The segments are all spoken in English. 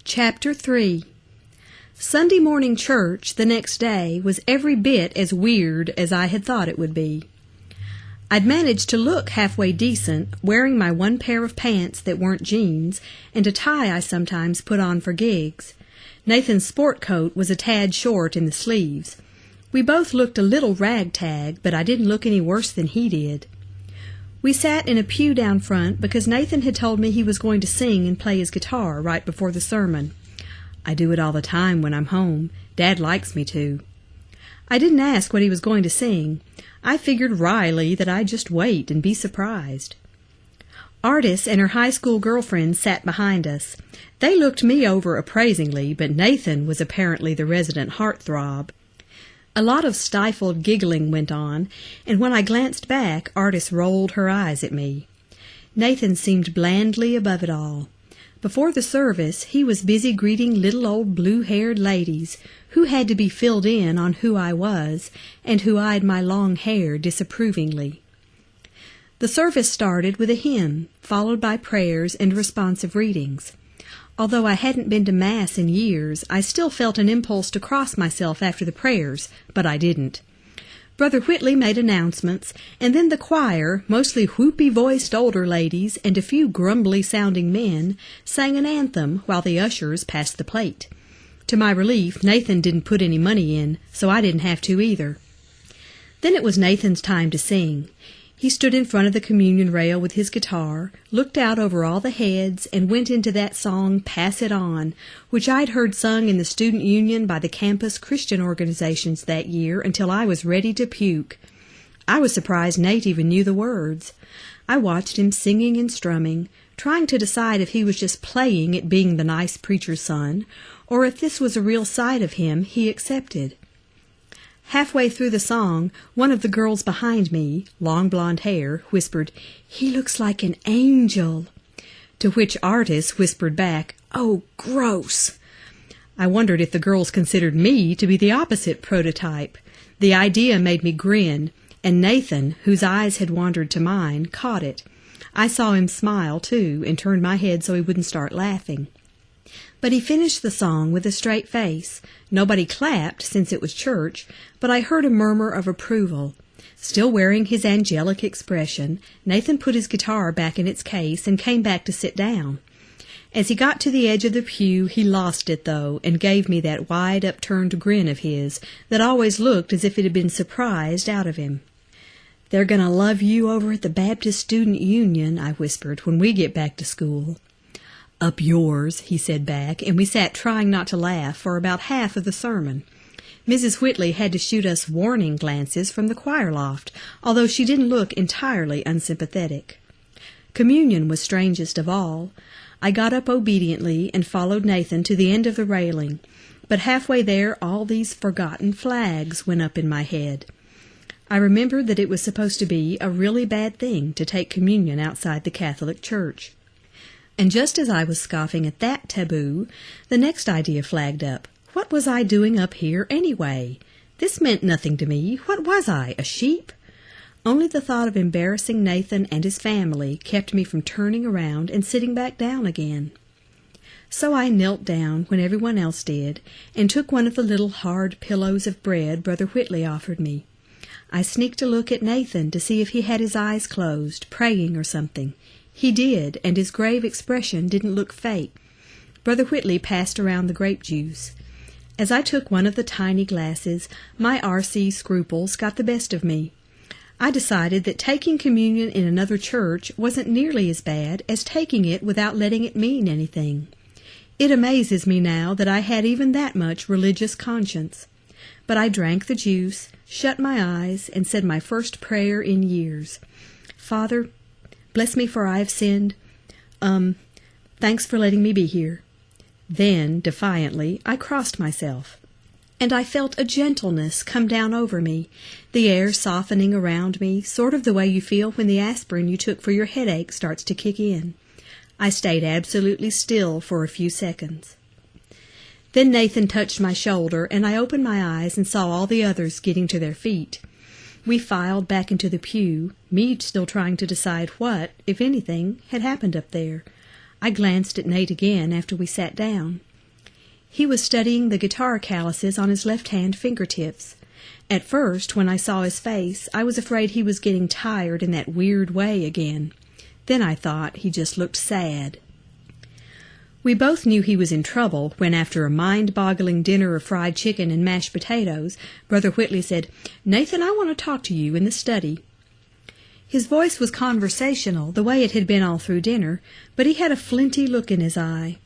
Chapter 3. Sunday morning church the next day was every bit as weird as I had thought it would be. I'd managed to look halfway decent, wearing my one pair of pants that weren't jeans, and a tie I sometimes put on for gigs. Nathan's sport coat was a tad short in the sleeves. We both looked a little ragtag, but I didn't look any worse than he did. We sat in a pew down front because Nathan had told me he was going to sing and play his guitar right before the sermon. I do it all the time when I'm home. Dad likes me to. I didn't ask what he was going to sing. I figured wryly that I'd just wait and be surprised. Artis and her high school girlfriend sat behind us. They looked me over appraisingly, but Nathan was apparently the resident heartthrob. A lot of stifled giggling went on, and when I glanced back, Artis rolled her eyes at me. Nathan seemed blandly above it all. Before the service, he was busy greeting little old blue-haired ladies who had to be filled in on who I was and who eyed my long hair disapprovingly. The service started with a hymn, followed by prayers and responsive readings. Although I hadn't been to Mass in years, I still felt an impulse to cross myself after the prayers, but I didn't. Brother Whitley made announcements, and then the choir, mostly whoopy-voiced older ladies and a few grumbly-sounding men, sang an anthem while the ushers passed the plate. To my relief, Nathan didn't put any money in, so I didn't have to either. Then it was Nathan's time to sing. He stood in front of the communion rail with his guitar, looked out over all the heads, and went into that song, Pass It On, which I'd heard sung in the student union by the campus Christian organizations that year until I was ready to puke. I was surprised Nate even knew the words. I watched him singing and strumming, trying to decide if he was just playing at being the nice preacher's son, or if this was a real side of him he accepted. Halfway through the song, one of the girls behind me, long blonde hair, whispered, "He looks like an angel," to which Artis whispered back, "Oh, gross." I wondered if the girls considered me to be the opposite prototype. The idea made me grin, and Nathan, whose eyes had wandered to mine, caught it. I saw him smile, too, and turned my head so he wouldn't start laughing. But he finished the song with a straight face. Nobody clapped, since it was church, but I heard a murmur of approval. Still wearing his angelic expression, Nathan put his guitar back in its case and came back to sit down. As he got to the edge of the pew, he lost it, though, and gave me that wide, upturned grin of his that always looked as if it had been surprised out of him. "They're going to love you over at the Baptist Student Union," I whispered, "when we get back to school." "Up yours," he said back, and we sat trying not to laugh for about half of the sermon. Mrs. Whitley had to shoot us warning glances from the choir loft, although she didn't look entirely unsympathetic. Communion was strangest of all. I got up obediently and followed Nathan to the end of the railing, but halfway there all these forgotten flags went up in my head. I remembered that it was supposed to be a really bad thing to take communion outside the Catholic Church. And just as I was scoffing at that taboo, the next idea flagged up. What was I doing up here anyway? This meant nothing to me. What was I, a sheep? Only the thought of embarrassing Nathan and his family kept me from turning around and sitting back down again. So I knelt down when everyone else did, and took one of the little hard pillows of bread Brother Whitley offered me. I sneaked a look at Nathan to see if he had his eyes closed, praying or something. He did, and his grave expression didn't look fake. Brother Whitley passed around the grape juice. As I took one of the tiny glasses, my RC scruples got the best of me. I decided that taking communion in another church wasn't nearly as bad as taking it without letting it mean anything. It amazes me now that I had even that much religious conscience. But I drank the juice, shut my eyes, and said my first prayer in years. "Father, bless me for I have sinned. Thanks for letting me be here." Then, defiantly, I crossed myself. And I felt a gentleness come down over me, the air softening around me, sort of the way you feel when the aspirin you took for your headache starts to kick in. I stayed absolutely still for a few seconds. Then Nathan touched my shoulder, and I opened my eyes and saw all the others getting to their feet. We filed back into the pew, me still trying to decide what, if anything, had happened up there. I glanced at Nate again after we sat down. He was studying the guitar calluses on his left-hand fingertips. At first, when I saw his face, I was afraid he was getting tired in that weird way again. Then I thought he just looked sad. We both knew he was in trouble when, after a mind-boggling dinner of fried chicken and mashed potatoes, Brother Whitley said, "Nathan, I want to talk to you in the study." His voice was conversational, the way it had been all through dinner, but he had a flinty look in his eye.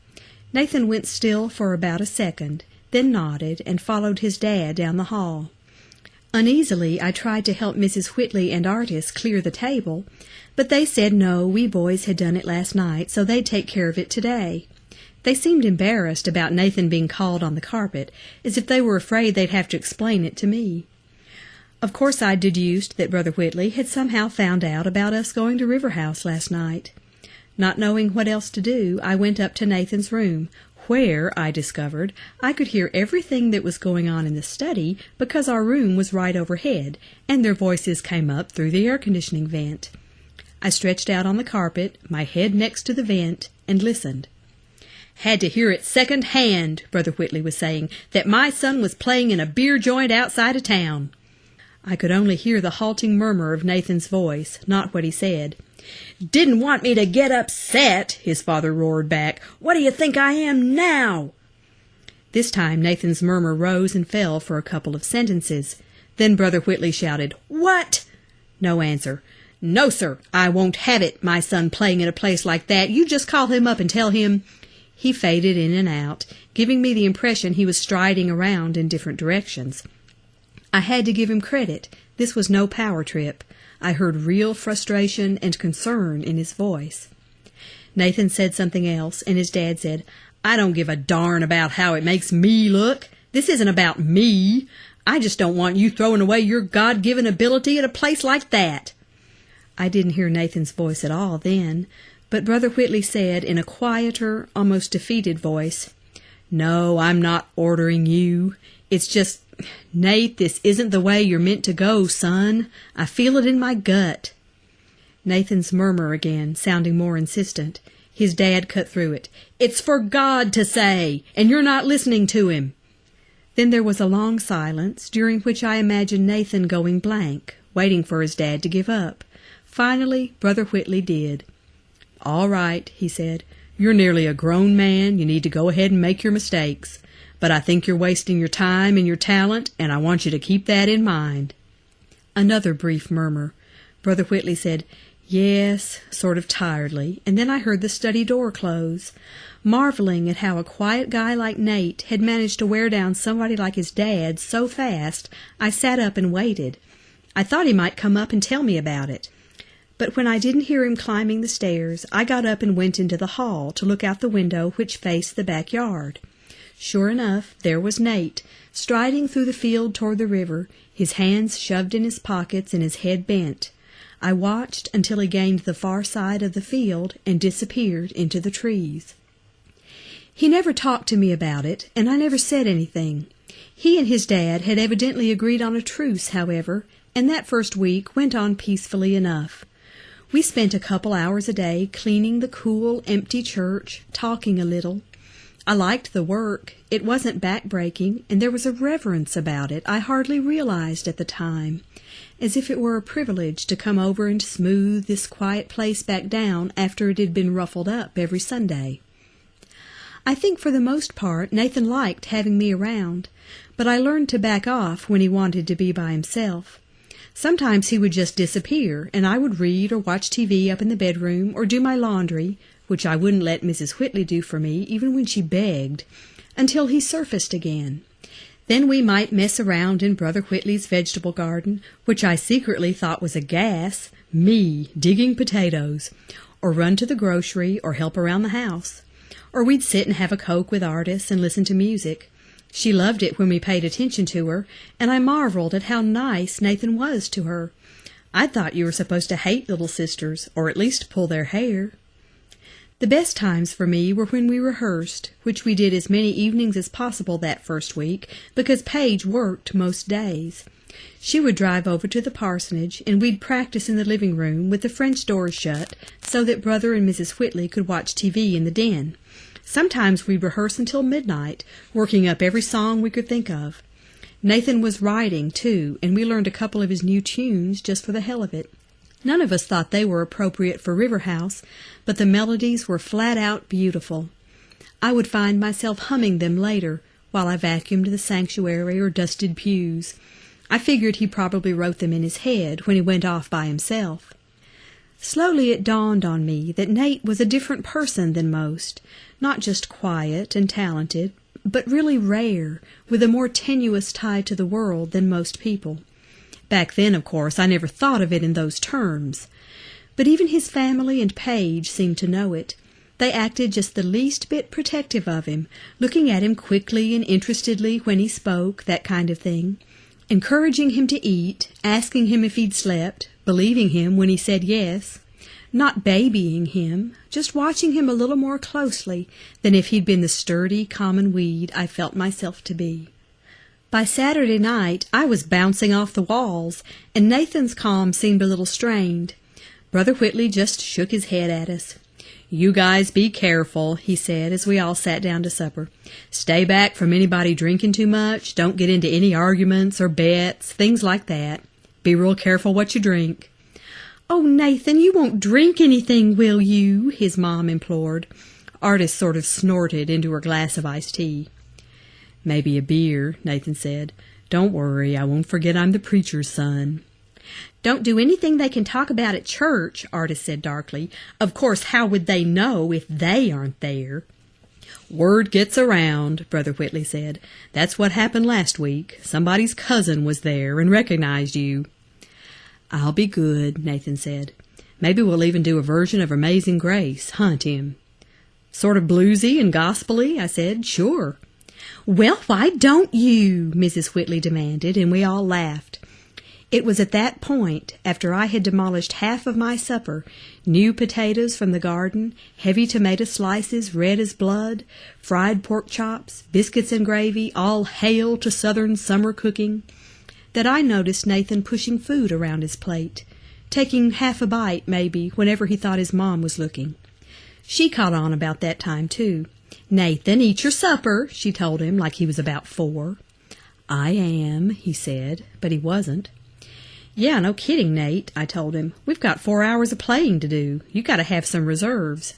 Nathan went still for about a second, then nodded and followed his dad down the hall. Uneasily, I tried to help Mrs. Whitley and Artis clear the table, but they said no, we boys had done it last night, so they'd take care of it today. They seemed embarrassed about Nathan being called on the carpet, as if they were afraid they'd have to explain it to me. Of course I deduced that Brother Whitley had somehow found out about us going to River House last night. Not knowing what else to do, I went up to Nathan's room, where, I discovered, I could hear everything that was going on in the study because our room was right overhead, and their voices came up through the air-conditioning vent. I stretched out on the carpet, my head next to the vent, and listened. "Had to hear it second hand," Brother Whitley was saying, "that my son was playing in a beer joint outside of town." I could only hear the halting murmur of Nathan's voice, not what he said. "Didn't want me to get upset," his father roared back. "What do you think I am now?" This time Nathan's murmur rose and fell for a couple of sentences. Then Brother Whitley shouted, "What?" No answer. "No, sir, I won't have it, my son playing in a place like that. You just call him up and tell him—" He faded in and out, giving me the impression he was striding around in different directions. I had to give him credit. This was no power trip. I heard real frustration and concern in his voice. Nathan said something else, and his dad said, "I don't give a darn about how it makes me look. This isn't about me. I just don't want you throwing away your God-given ability at a place like that." I didn't hear Nathan's voice at all then, but Brother Whitley said in a quieter, almost defeated voice, "No, I'm not ordering you. It's just, Nate, this isn't the way you're meant to go, son. I feel it in my gut." Nathan's murmur again, sounding more insistent. His dad cut through it. "It's for God to say, and you're not listening to him." Then there was a long silence, during which I imagined Nathan going blank, waiting for his dad to give up. Finally, Brother Whitley did. "All right," he said. "You're nearly a grown man. You need to go ahead and make your mistakes. But I think you're wasting your time and your talent, and I want you to keep that in mind." Another brief murmur. Brother Whitley said, "Yes," sort of tiredly, and then I heard the study door close. Marveling at how a quiet guy like Nate had managed to wear down somebody like his dad so fast, I sat up and waited. I thought he might come up and tell me about it. But when I didn't hear him climbing the stairs, I got up and went into the hall to look out the window which faced the backyard. Sure enough, there was Nate, striding through the field toward the river, his hands shoved in his pockets and his head bent. I watched until he gained the far side of the field and disappeared into the trees. He never talked to me about it, and I never said anything. He and his dad had evidently agreed on a truce, however, and that first week went on peacefully enough. We spent a couple hours a day cleaning the cool, empty church, talking a little. I liked the work. It wasn't back-breaking, and there was a reverence about it I hardly realized at the time, as if it were a privilege to come over and smooth this quiet place back down after it had been ruffled up every Sunday. I think for the most part Nathan liked having me around, but I learned to back off when he wanted to be by himself. Sometimes he would just disappear, and I would read or watch TV up in the bedroom or do my laundry, which I wouldn't let Mrs. Whitley do for me even when she begged, until he surfaced again. Then we might mess around in Brother Whitley's vegetable garden, which I secretly thought was a gas, me digging potatoes, or run to the grocery or help around the house. Or we'd sit and have a Coke with Artis and listen to music. She loved it when we paid attention to her, and I marveled at how nice Nathan was to her. I thought you were supposed to hate little sisters, or at least pull their hair. The best times for me were when we rehearsed, which we did as many evenings as possible that first week, because Paige worked most days. She would drive over to the parsonage, and we'd practice in the living room with the French doors shut, so that Brother and Mrs. Whitley could watch TV in the den. Sometimes we'd rehearse until midnight, working up every song we could think of. Nathan was writing, too, and we learned a couple of his new tunes just for the hell of it. None of us thought they were appropriate for River House, but the melodies were flat-out beautiful. I would find myself humming them later, while I vacuumed the sanctuary or dusted pews. I figured he probably wrote them in his head when he went off by himself. Slowly it dawned on me that Nate was a different person than most, not just quiet and talented, but really rare, with a more tenuous tie to the world than most people. Back then, of course, I never thought of it in those terms. But even his family and Paige seemed to know it. They acted just the least bit protective of him, looking at him quickly and interestedly when he spoke, that kind of thing, encouraging him to eat, asking him if he'd slept, believing him when he said yes, not babying him, just watching him a little more closely than if he'd been the sturdy, common weed I felt myself to be. By Saturday night, I was bouncing off the walls, and Nathan's calm seemed a little strained. Brother Whitley just shook his head at us. "You guys be careful," he said as we all sat down to supper. "Stay back from anybody drinking too much. Don't get into any arguments or bets, things like that. Be real careful what you drink." "Oh, Nathan, you won't drink anything, will you?" his mom implored. Artis sort of snorted into her glass of iced tea. "Maybe a beer," Nathan said. "Don't worry, I won't forget I'm the preacher's son." "Don't do anything they can talk about at church," Artis said darkly. "Of course, how would they know if they aren't there?" "Word gets around," Brother Whitley said. "That's what happened last week. Somebody's cousin was there and recognized you." "I'll be good," Nathan said. "Maybe we'll even do a version of Amazing Grace, huh, Tim?" "Sort of bluesy and gospel-y," I said. "Sure." "Well, why don't you?" Mrs. Whitley demanded, and we all laughed. It was at that point, after I had demolished half of my supper, new potatoes from the garden, heavy tomato slices red as blood, fried pork chops, biscuits and gravy, all hail to Southern summer cooking, that I noticed Nathan pushing food around his plate, taking half a bite, maybe, whenever he thought his mom was looking. She caught on about that time, too. "Nathan, eat your supper," she told him like he was about 4. "I am," he said, but he wasn't. "Yeah, no kidding, Nate," I told him. "We've got 4 hours of playing to do. You got to have some reserves."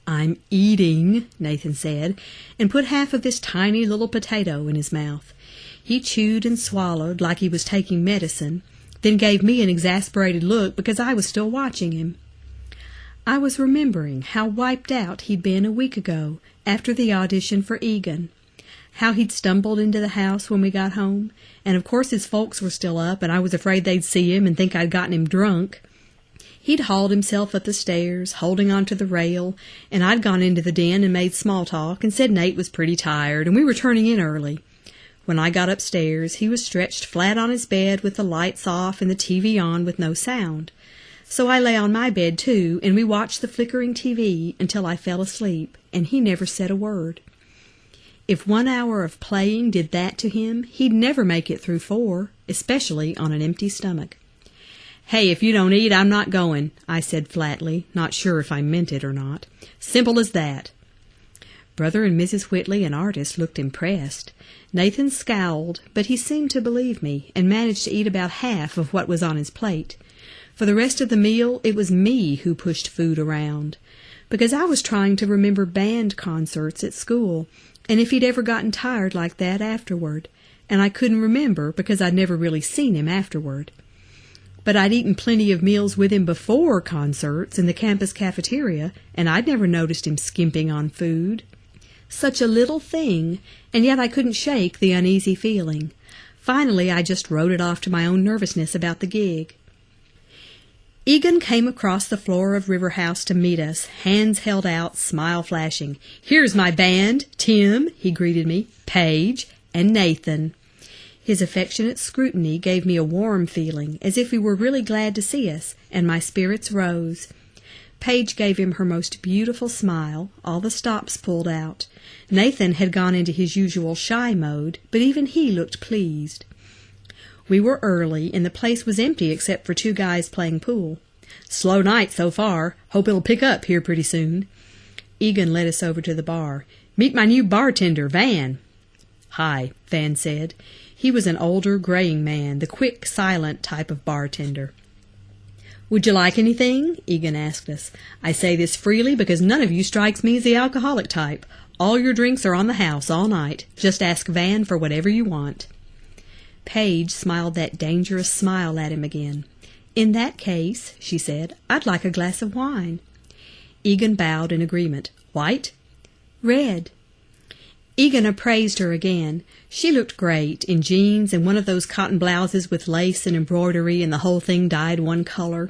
"I'm eating," Nathan said, and put half of this tiny little potato in his mouth. He chewed and swallowed like he was taking medicine, then gave me an exasperated look because I was still watching him. I was remembering how wiped out he'd been a week ago after the audition for Egan, how he'd stumbled into the house when we got home, and of course his folks were still up, and I was afraid they'd see him and think I'd gotten him drunk. He'd hauled himself up the stairs, holding onto the rail, and I'd gone into the den and made small talk and said Nate was pretty tired and we were turning in early. When I got upstairs, he was stretched flat on his bed with the lights off and the TV on with no sound. So I lay on my bed, too, and we watched the flickering TV until I fell asleep, and he never said a word. If 1 hour of playing did that to him, he'd never make it through 4, especially on an empty stomach. "Hey, if you don't eat, I'm not going," I said flatly, not sure if I meant it or not. "Simple as that." Brother and Mrs. Whitley and Artis looked impressed. Nathan scowled, but he seemed to believe me, and managed to eat about half of what was on his plate. For the rest of the meal, it was me who pushed food around, because I was trying to remember band concerts at school, and if he'd ever gotten tired like that afterward, and I couldn't remember because I'd never really seen him afterward. But I'd eaten plenty of meals with him before concerts in the campus cafeteria, and I'd never noticed him skimping on food. Such a little thing, and yet I couldn't shake the uneasy feeling. Finally, I just wrote it off to my own nervousness about the gig. Egan came across the floor of River House to meet us, hands held out, smile flashing. "Here's my band, Tim," he greeted me, "Paige, and Nathan." His affectionate scrutiny gave me a warm feeling, as if he were really glad to see us, and my spirits rose. Paige gave him her most beautiful smile, all the stops pulled out. Nathan had gone into his usual shy mode, but even he looked pleased. We were early, and the place was empty except for 2 guys playing pool. "Slow night so far. Hope it'll pick up here pretty soon." Egan led us over to the bar. "Meet my new bartender, Van." "Hi," Van said. He was an older, graying man, the quick, silent type of bartender. "Would you like anything?" Egan asked us. "I say this freely because none of you strikes me as the alcoholic type. All your drinks are on the house all night. Just ask Van for whatever you want." Paige smiled that dangerous smile at him again. "In that case," she said, "I'd like a glass of wine." Egan bowed in agreement. "White?" "Red." Egan appraised her again. She looked great, in jeans and one of those cotton blouses with lace and embroidery and the whole thing dyed one color.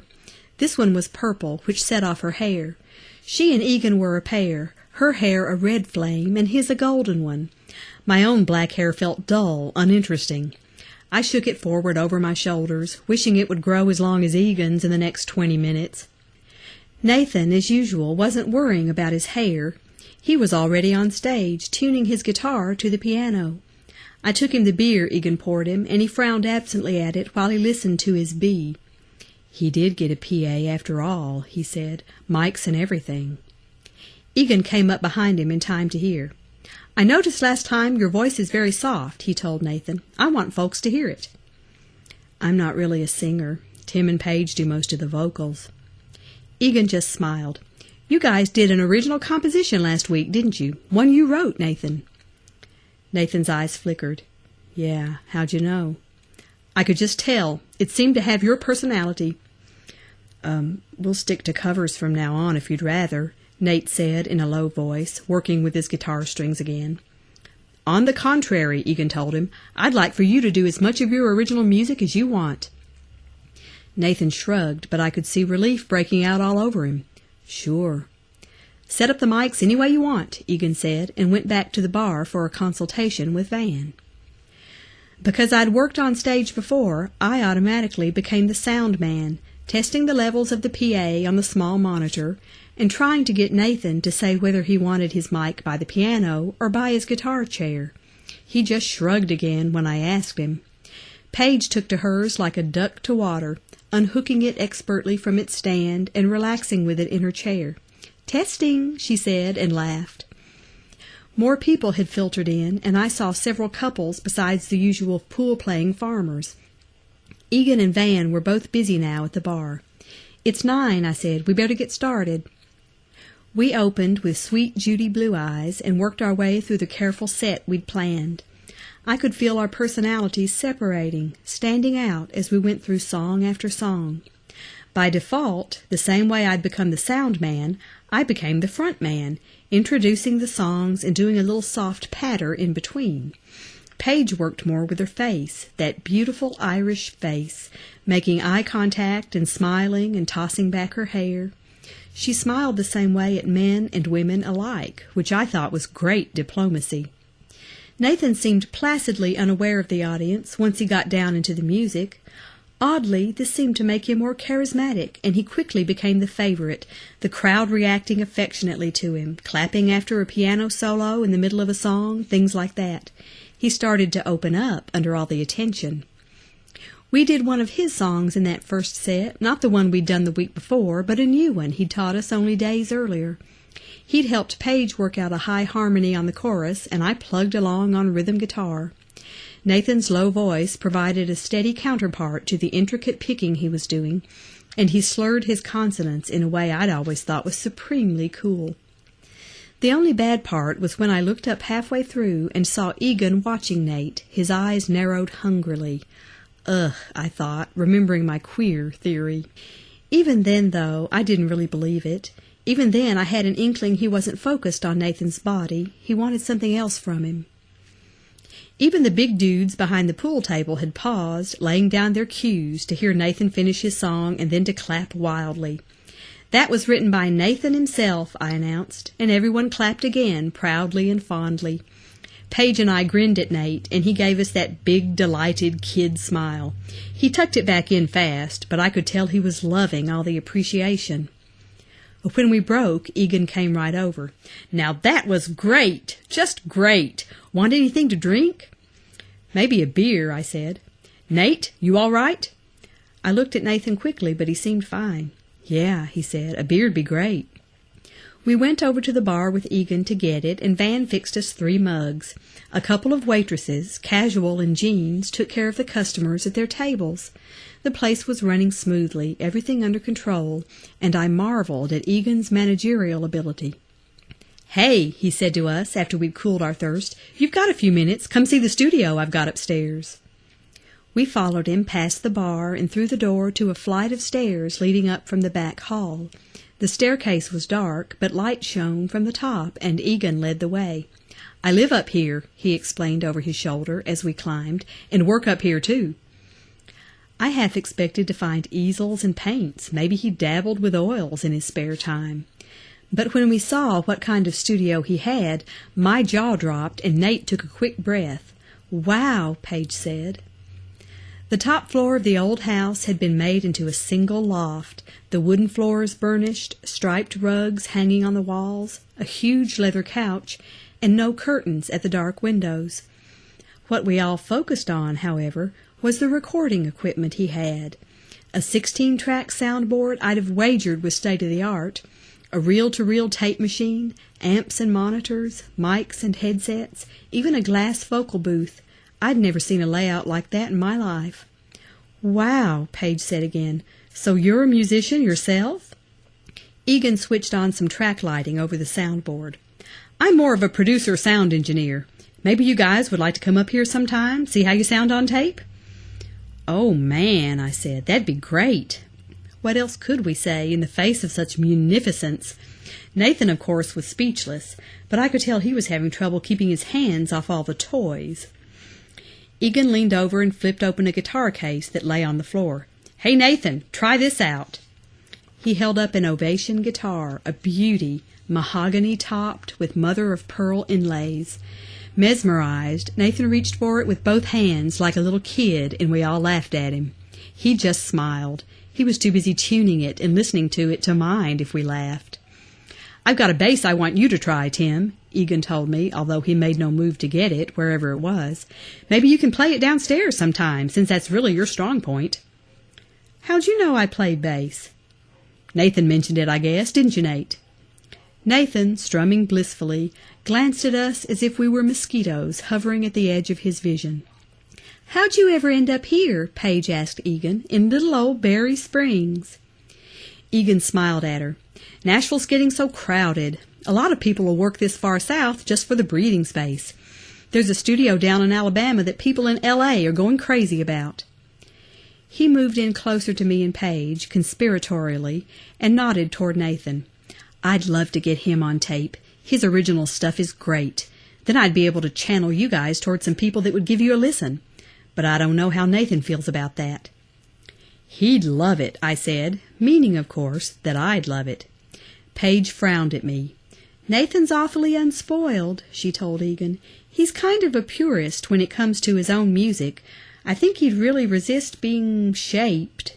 This one was purple, which set off her hair. She and Egan were a pair, her hair a red flame and his a golden one. My own black hair felt dull, uninteresting. I shook it forward over my shoulders, wishing it would grow as long as Egan's in the next 20 minutes. Nathan, as usual, wasn't worrying about his hair. He was already on stage, tuning his guitar to the piano. I took him the beer Egan poured him, and he frowned absently at it while he listened to his B. "He did get a PA after all," he said, "mics and everything." Egan came up behind him in time to hear. "I noticed last time your voice is very soft," he told Nathan. "I want folks to hear it." "I'm not really a singer. Tim and Paige do most of the vocals." Egan just smiled. "You guys did an original composition last week, didn't you? One you wrote, Nathan." Nathan's eyes flickered. "Yeah, how'd you know?" "I could just tell. It seemed to have your personality." We'll stick to covers from now on if you'd rather," Nate said in a low voice, working with his guitar strings again. "On the contrary," Egan told him, "I'd like for you to do as much of your original music as you want." Nathan shrugged, but I could see relief breaking out all over him. "Sure." "Set up the mics any way you want," Egan said, and went back to the bar for a consultation with Van. Because I'd worked on stage before, I automatically became the sound man, testing the levels of the PA on the small monitor and trying to get Nathan to say whether he wanted his mic by the piano or by his guitar chair. He just shrugged again when I asked him. Paige took to hers like a duck to water, unhooking it expertly from its stand and relaxing with it in her chair. "Testing," she said, and laughed. More people had filtered in, and I saw several couples besides the usual pool-playing farmers. Egan and Van were both busy now at the bar. "It's 9, I said. We better get started." We opened with Sweet Judy Blue Eyes and worked our way through the careful set we'd planned. I could feel our personalities separating, standing out as we went through song after song. By default, the same way I'd become the sound man, I became the front man, introducing the songs and doing a little soft patter in between. Paige worked more with her face, that beautiful Irish face, making eye contact and smiling and tossing back her hair. She smiled the same way at men and women alike, which I thought was great diplomacy. Nathan seemed placidly unaware of the audience once he got down into the music. Oddly, this seemed to make him more charismatic, and he quickly became the favorite, the crowd reacting affectionately to him, clapping after a piano solo in the middle of a song, things like that. He started to open up under all the attention. We did one of his songs in that first set, not the one we'd done the week before, but a new one he'd taught us only days earlier. He'd helped Paige work out a high harmony on the chorus, and I plugged along on rhythm guitar. Nathan's low voice provided a steady counterpart to the intricate picking he was doing, and he slurred his consonants in a way I'd always thought was supremely cool. The only bad part was when I looked up halfway through and saw Egan watching Nate, his eyes narrowed hungrily. Ugh, I thought, remembering my queer theory. Even then, though, I didn't really believe it. Even then I had an inkling he wasn't focused on Nathan's body. He wanted something else from him. Even the big dudes behind the pool table had paused, laying down their cues to hear Nathan finish his song and then to clap wildly. "That was written by Nathan himself," I announced, and everyone clapped again, proudly and fondly. Paige and I grinned at Nate, and he gave us that big, delighted kid smile. He tucked it back in fast, but I could tell he was loving all the appreciation. When we broke, Egan came right over. "Now that was great! Just great! Want anything to drink?" "Maybe a beer," I said. "Nate, you all right?" I looked at Nathan quickly, but he seemed fine. "Yeah," he said, "a beer'd be great." We went over to the bar with Egan to get it, and Van fixed us 3 mugs. A couple of waitresses, casual in jeans, took care of the customers at their tables. The place was running smoothly, everything under control, and I marveled at Egan's managerial ability. "Hey," he said to us after we'd cooled our thirst, "you've got a few minutes. Come see the studio I've got upstairs." We followed him past the bar and through the door to a flight of stairs leading up from the back hall. The staircase was dark, but light shone from the top, and Egan led the way. "I live up here," he explained over his shoulder as we climbed, "and work up here, too." I half expected to find easels and paints. Maybe he dabbled with oils in his spare time. But when we saw what kind of studio he had, my jaw dropped and Nate took a quick breath. "Wow," Paige said. The top floor of the old house had been made into a single loft, the wooden floors burnished, striped rugs hanging on the walls, a huge leather couch, and no curtains at the dark windows. What we all focused on, however, was the recording equipment he had. A 16-track soundboard I'd have wagered was state-of-the-art, a reel-to-reel tape machine, amps and monitors, mics and headsets, even a glass vocal booth. I'd never seen a layout like that in my life. "Wow," Paige said again. "So you're a musician yourself?" Egan switched on some track lighting over the soundboard. "I'm more of a producer sound engineer. Maybe you guys would like to come up here sometime, see how you sound on tape?" "Oh, man," I said, "that'd be great." What else could we say in the face of such munificence? Nathan, of course, was speechless, but I could tell he was having trouble keeping his hands off all the toys. Egan leaned over and flipped open a guitar case that lay on the floor. "Hey, Nathan, try this out." He held up an Ovation guitar, a beauty, mahogany-topped with mother-of-pearl inlays. Mesmerized, Nathan reached for it with both hands like a little kid, and we all laughed at him. He just smiled. He was too busy tuning it and listening to it to mind if we laughed. "I've got a bass I want you to try, Tim," Egan told me, although he made no move to get it, wherever it was. "Maybe you can play it downstairs sometime, since that's really your strong point." "How'd you know I played bass?" "Nathan mentioned it, I guess, didn't you, Nate?" Nathan, strumming blissfully, glanced at us as if we were mosquitoes hovering at the edge of his vision. "How'd you ever end up here," Paige asked Egan, "in little old Berry Springs?" Egan smiled at her. "Nashville's getting so crowded. A lot of people will work this far south just for the breathing space. There's a studio down in Alabama that people in L.A. are going crazy about." He moved in closer to me and Paige, conspiratorially, and nodded toward Nathan. "I'd love to get him on tape. His original stuff is great. Then I'd be able to channel you guys toward some people that would give you a listen. But I don't know how Nathan feels about that." "He'd love it," I said, meaning, of course, that I'd love it. Paige frowned at me. "Nathan's awfully unspoiled," she told Egan. "He's kind of a purist when it comes to his own music. I think he'd really resist being shaped."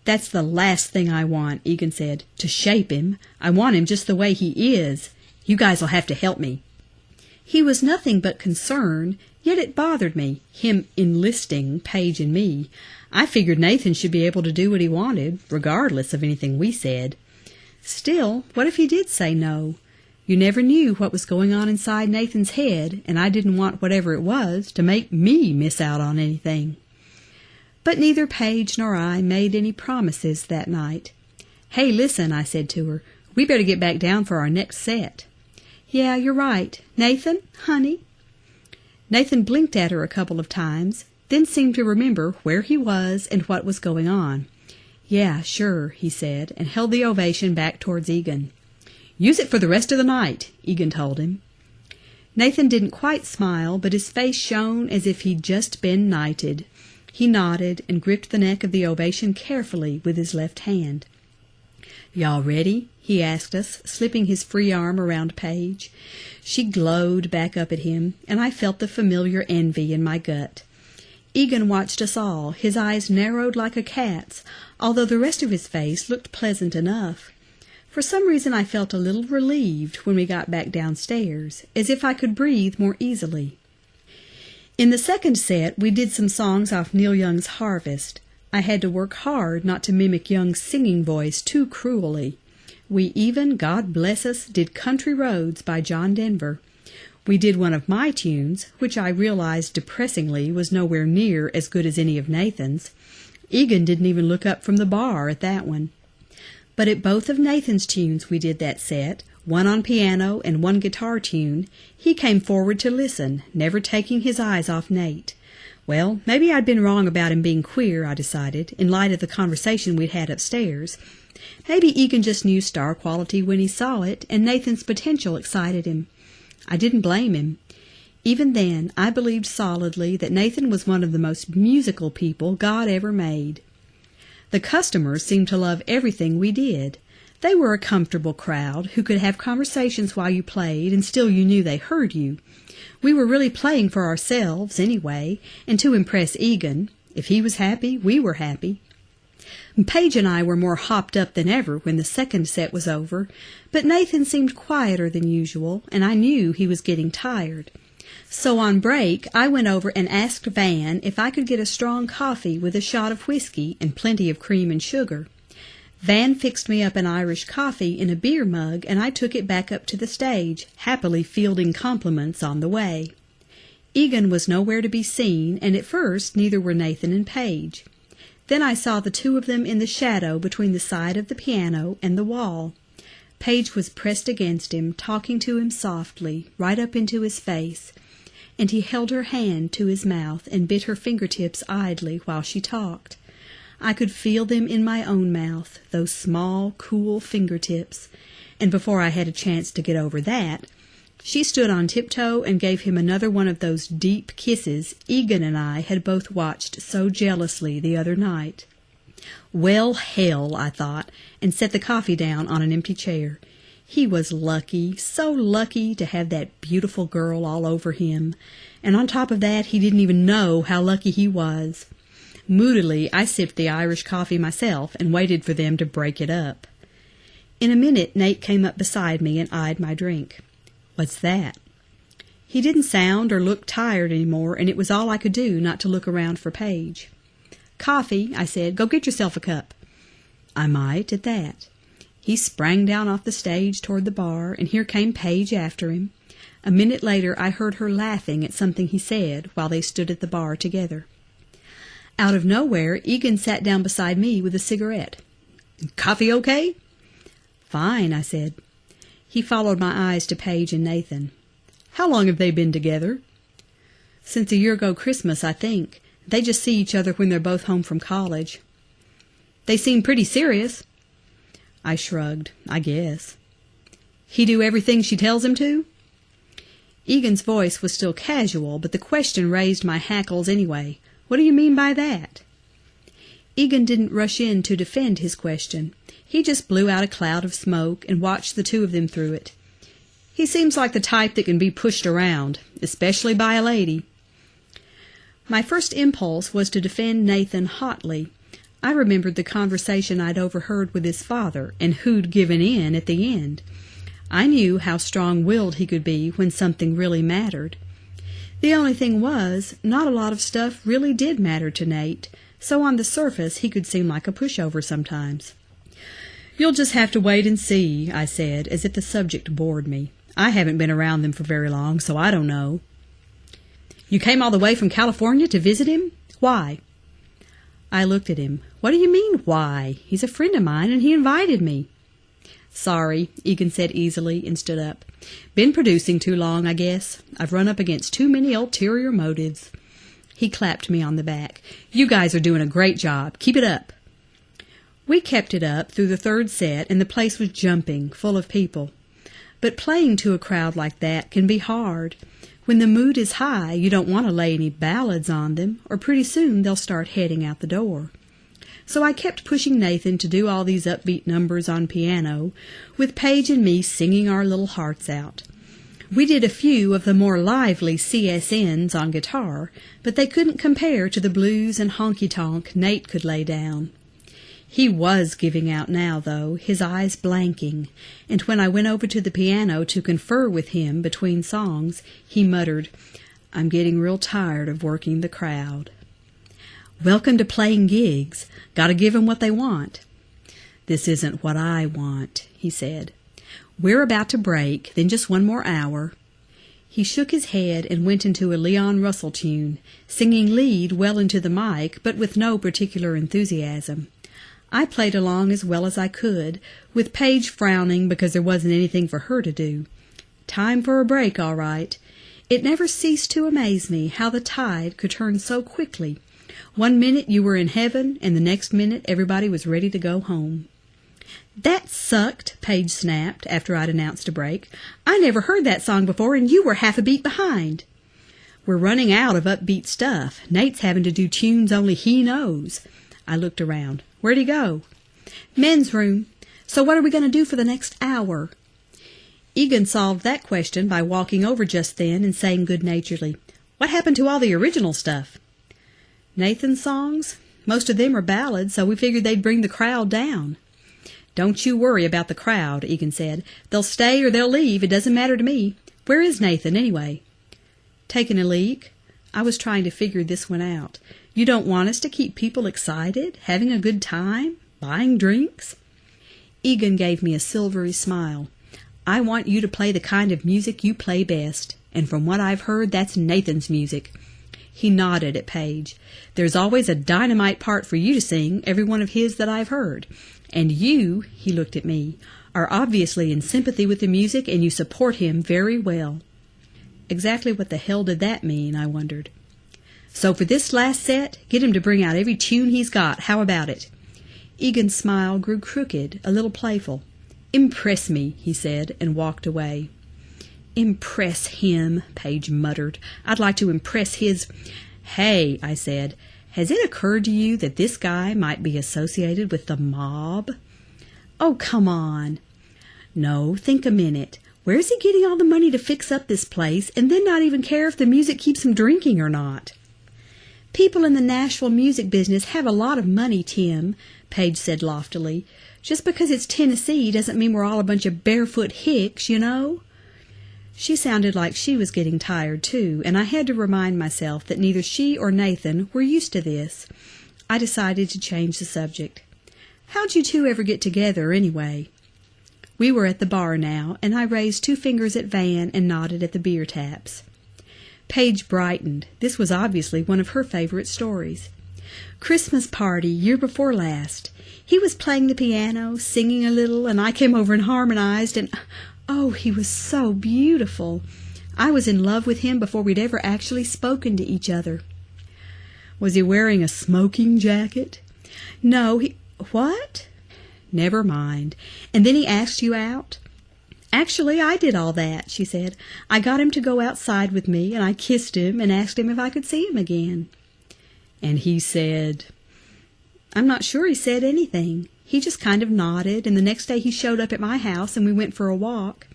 "That's the last thing I want," Egan said, "to shape him. I want him just the way he is. You guys will have to help me." He was nothing but concerned, yet it bothered me, him enlisting Paige and me. I figured Nathan should be able to do what he wanted, regardless of anything we said. Still, what if he did say no? You never knew what was going on inside Nathan's head, and I didn't want whatever it was to make me miss out on anything. But neither Paige nor I made any promises that night. "Hey, listen," I said to her, "we better get back down for our next set." "Yeah, you're right. Nathan, honey?" Nathan blinked at her a couple of times, then seemed to remember where he was and what was going on. "Yeah, sure," he said, and held the Ovation back towards Egan. "Use it for the rest of the night," Egan told him. Nathan didn't quite smile, but his face shone as if he'd just been knighted. He nodded and gripped the neck of the Ovation carefully with his left hand. "Y'all ready?" he asked us, slipping his free arm around Paige. She glowed back up at him, and I felt the familiar envy in my gut. Egan watched us all, his eyes narrowed like a cat's, although the rest of his face looked pleasant enough. For some reason I felt a little relieved when we got back downstairs, as if I could breathe more easily. In the second set, we did some songs off Neil Young's Harvest. I had to work hard not to mimic Young's singing voice too cruelly. We even, God bless us, did Country Roads by John Denver. We did one of my tunes, which I realized depressingly was nowhere near as good as any of Nathan's. Egan didn't even look up from the bar at that one. But at both of Nathan's tunes we did that set, one on piano and one guitar tune, he came forward to listen, never taking his eyes off Nate. Well, maybe I'd been wrong about him being queer, I decided, in light of the conversation we'd had upstairs. Maybe Egan just knew star quality when he saw it, and Nathan's potential excited him. I didn't blame him. Even then, I believed solidly that Nathan was one of the most musical people God ever made. The customers seemed to love everything we did. They were a comfortable crowd who could have conversations while you played, and still you knew they heard you. We were really playing for ourselves, anyway, and to impress Egan. If he was happy, we were happy. Paige and I were more hopped up than ever when the second set was over, but Nathan seemed quieter than usual, and I knew he was getting tired. So on break, I went over and asked Van if I could get a strong coffee with a shot of whiskey and plenty of cream and sugar. Van fixed me up an Irish coffee in a beer mug, and I took it back up to the stage, happily fielding compliments on the way. Egan was nowhere to be seen, and at first neither were Nathan and Paige. Then I saw the two of them in the shadow between the side of the piano and the wall. Paige was pressed against him, talking to him softly, right up into his face, and he held her hand to his mouth and bit her fingertips idly while she talked. I could feel them in my own mouth, those small, cool fingertips, and before I had a chance to get over that, she stood on tiptoe and gave him another one of those deep kisses Egan and I had both watched so jealously the other night. Well, hell, I thought, and set the coffee down on an empty chair. He was lucky, so lucky to have that beautiful girl all over him, and on top of that he didn't even know how lucky he was. Moodily, I sipped the Irish coffee myself and waited for them to break it up. In a minute, Nate came up beside me and eyed my drink. "What's that?" He didn't sound or look tired any more, and it was all I could do not to look around for Paige. "Coffee," I said. "Go get yourself a cup." I might, at that. He sprang down off the stage toward the bar, and here came Paige after him. A minute later I heard her laughing at something he said while they stood at the bar together. Out of nowhere, Egan sat down beside me with a cigarette. "Coffee okay?" "Fine," I said. He followed my eyes to Paige and Nathan. "How long have they been together?" "Since a year ago Christmas, I think. They just see each other when they're both home from college." "They seem pretty serious." I shrugged. "I guess." "He do everything she tells him to?" Egan's voice was still casual, but the question raised my hackles anyway. "What do you mean by that?" Egan didn't rush in to defend his question. He just blew out a cloud of smoke and watched the two of them through it. "He seems like the type that can be pushed around, especially by a lady." My first impulse was to defend Nathan hotly. I remembered the conversation I'd overheard with his father, and who'd given in at the end. I knew how strong-willed he could be when something really mattered. The only thing was, not a lot of stuff really did matter to Nate, so on the surface he could seem like a pushover sometimes. "You'll just have to wait and see," I said, as if the subject bored me. "I haven't been around them for very long, so I don't know." "You came all the way from California to visit him? Why?" I looked at him. "What do you mean, why? He's a friend of mine, and he invited me." "Sorry," Egan said easily, and stood up. "Been producing too long, I guess. I've run up against too many ulterior motives." He clapped me on the back. "You guys are doing a great job. Keep it up." We kept it up through the third set, and the place was jumping, full of people. But playing to a crowd like that can be hard. When the mood is high, you don't want to lay any ballads on them, or pretty soon they'll start heading out the door. So I kept pushing Nathan to do all these upbeat numbers on piano, with Paige and me singing our little hearts out. We did a few of the more lively CSNs on guitar, but they couldn't compare to the blues and honky-tonk Nate could lay down. He was giving out now, though, his eyes blanking, and when I went over to the piano to confer with him between songs, he muttered, "I'm getting real tired of working the crowd." Welcome to playing gigs. Gotta give 'em what they want. "This isn't what I want," he said. "We're about to break, then just one more hour." He shook his head and went into a Leon Russell tune, singing lead well into the mic, but with no particular enthusiasm. I played along as well as I could, with Paige frowning because there wasn't anything for her to do. Time for a break, all right. It never ceased to amaze me how the tide could turn so quickly. One minute you were in heaven, and the next minute everybody was ready to go home. "That sucked," Paige snapped after I'd announced a break. "I never heard that song before, and you were half a beat behind." "We're running out of upbeat stuff. Nate's having to do tunes only he knows." I looked around. "Where'd he go?" "Men's room. So what are we going to do for the next hour?" Egan solved that question by walking over just then and saying good-naturedly, "What happened to all the original stuff?" "Nathan's songs? Most of them are ballads, so we figured they'd bring the crowd down." "Don't you worry about the crowd," Egan said. "They'll stay or they'll leave. It doesn't matter to me. Where is Nathan, anyway?" "Taking a leak." I was trying to figure this one out. "You don't want us to keep people excited, having a good time, buying drinks?" Egan gave me a silvery smile. "I want you to play the kind of music you play best, and from what I've heard, that's Nathan's music." He nodded at Paige. "There's always a dynamite part for you to sing, every one of his that I've heard. And you," he looked at me, "are obviously in sympathy with the music, and you support him very well." Exactly what the hell did that mean, I wondered. "So for this last set, get him to bring out every tune he's got. How about it?" Egan's smile grew crooked, a little playful. "Impress me," he said, and walked away. "Impress him," Paige muttered. "I'd like to impress his—" "Hey," I said, "has it occurred to you that this guy might be associated with the mob?" "Oh, come on." "No, think a minute. Where's he getting all the money to fix up this place, and then not even care if the music keeps him drinking or not?" "People in the Nashville music business have a lot of money, Tim," Paige said loftily. "Just because it's Tennessee doesn't mean we're all a bunch of barefoot hicks, you know." She sounded like she was getting tired, too, and I had to remind myself that neither she or Nathan were used to this. I decided to change the subject. "How'd you two ever get together, anyway?" We were at the bar now, and I raised 2 fingers at Van and nodded at the beer taps. Paige brightened. This was obviously one of her favorite stories. "Christmas party, year before last. He was playing the piano, singing a little, and I came over and harmonized, and oh, he was so beautiful. I was in love with him before we'd ever actually spoken to each other." "Was he wearing a smoking jacket?" "No, What?" "Never mind. And then he asked you out?" "Actually, I did all that," she said. "I got him to go outside with me, and I kissed him and asked him if I could see him again." "And he said—" "I'm not sure he said anything. He just kind of nodded, and the next day he showed up at my house and we went for a walk."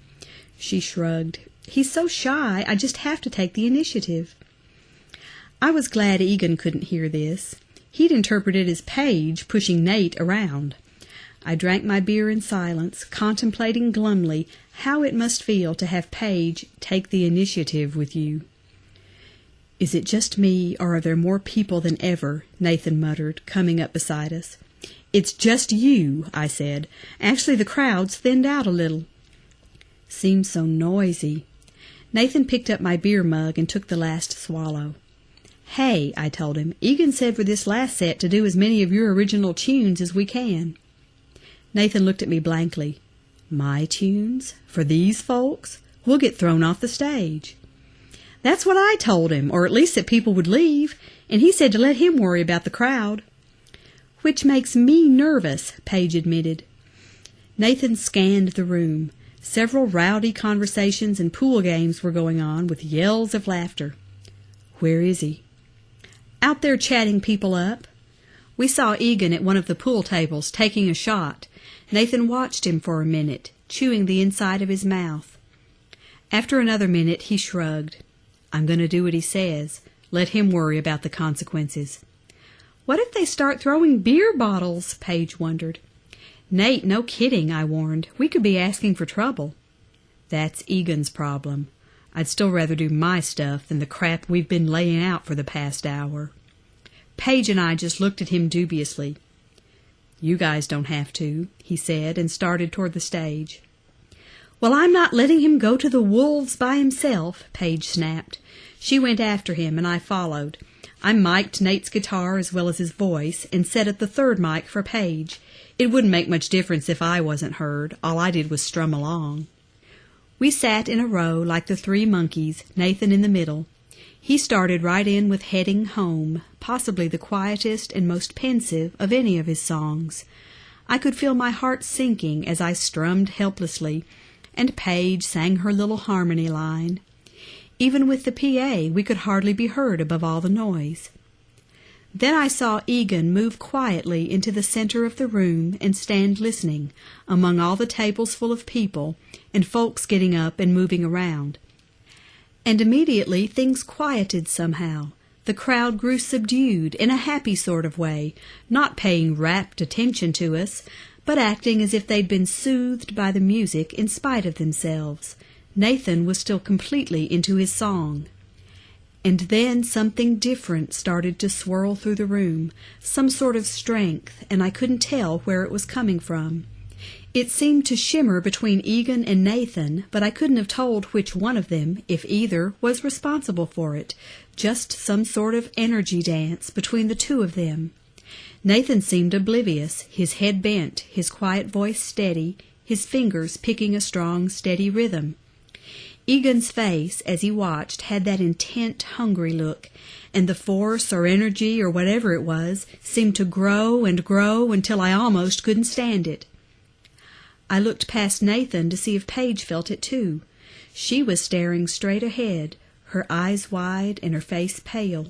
She shrugged. "He's so shy, I just have to take the initiative." I was glad Egan couldn't hear this. He'd interpret it as Paige pushing Nate around. I drank my beer in silence, contemplating glumly how it must feel to have Paige take the initiative with you. "Is it just me, or are there more people than ever?" Nathan muttered, coming up beside us. "It's just you," I said. "Actually, the crowd's thinned out a little." "Seems so noisy." Nathan picked up my beer mug and took the last swallow. "Hey," I told him, "Egan said for this last set to do as many of your original tunes as we can." Nathan looked at me blankly. "My tunes? For these folks? We'll get thrown off the stage." "That's what I told him, or at least that people would leave, and he said to let him worry about the crowd." "Which makes me nervous," Paige admitted. Nathan scanned the room. Several rowdy conversations and pool games were going on, with yells of laughter. "Where is he?" "Out there chatting people up." We saw Egan at one of the pool tables taking a shot. Nathan watched him for a minute, chewing the inside of his mouth. After another minute, he shrugged. "I'm going to do what he says. Let him worry about the consequences." "What if they start throwing beer bottles?" Paige wondered. "Nate, no kidding," I warned. "We could be asking for trouble." "That's Egan's problem. I'd still rather do my stuff than the crap we've been laying out for the past hour." Paige and I just looked at him dubiously. "You guys don't have to," he said, and started toward the stage. "Well, I'm not letting him go to the wolves by himself," Paige snapped. She went after him, and I followed. I mic'd Nate's guitar as well as his voice, and set at the third mic for Paige. It wouldn't make much difference if I wasn't heard. All I did was strum along. We sat in a row like the three monkeys, Nathan in the middle. He started right in with Heading Home, possibly the quietest and most pensive of any of his songs. I could feel my heart sinking as I strummed helplessly, and Paige sang her little harmony line. Even with the PA, we could hardly be heard above all the noise. Then I saw Egan move quietly into the center of the room and stand listening, among all the tables full of people, and folks getting up and moving around. And immediately things quieted somehow. The crowd grew subdued in a happy sort of way, not paying rapt attention to us, but acting as if they'd been soothed by the music in spite of themselves. Nathan was still completely into his song. And then something different started to swirl through the room, some sort of strength, and I couldn't tell where it was coming from. It seemed to shimmer between Egan and Nathan, but I couldn't have told which one of them, if either, was responsible for it. Just some sort of energy dance between the two of them. Nathan seemed oblivious, his head bent, his quiet voice steady, his fingers picking a strong, steady rhythm. Egan's face, as he watched, had that intent, hungry look, and the force or energy or whatever it was seemed to grow and grow until I almost couldn't stand it. I looked past Nathan to see if Paige felt it too. She was staring straight ahead, her eyes wide and her face pale.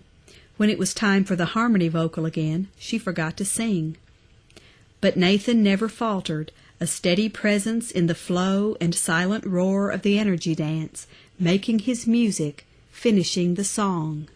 When it was time for the harmony vocal again, she forgot to sing. But Nathan never faltered, a steady presence in the flow and silent roar of the energy dance, making his music, finishing the song.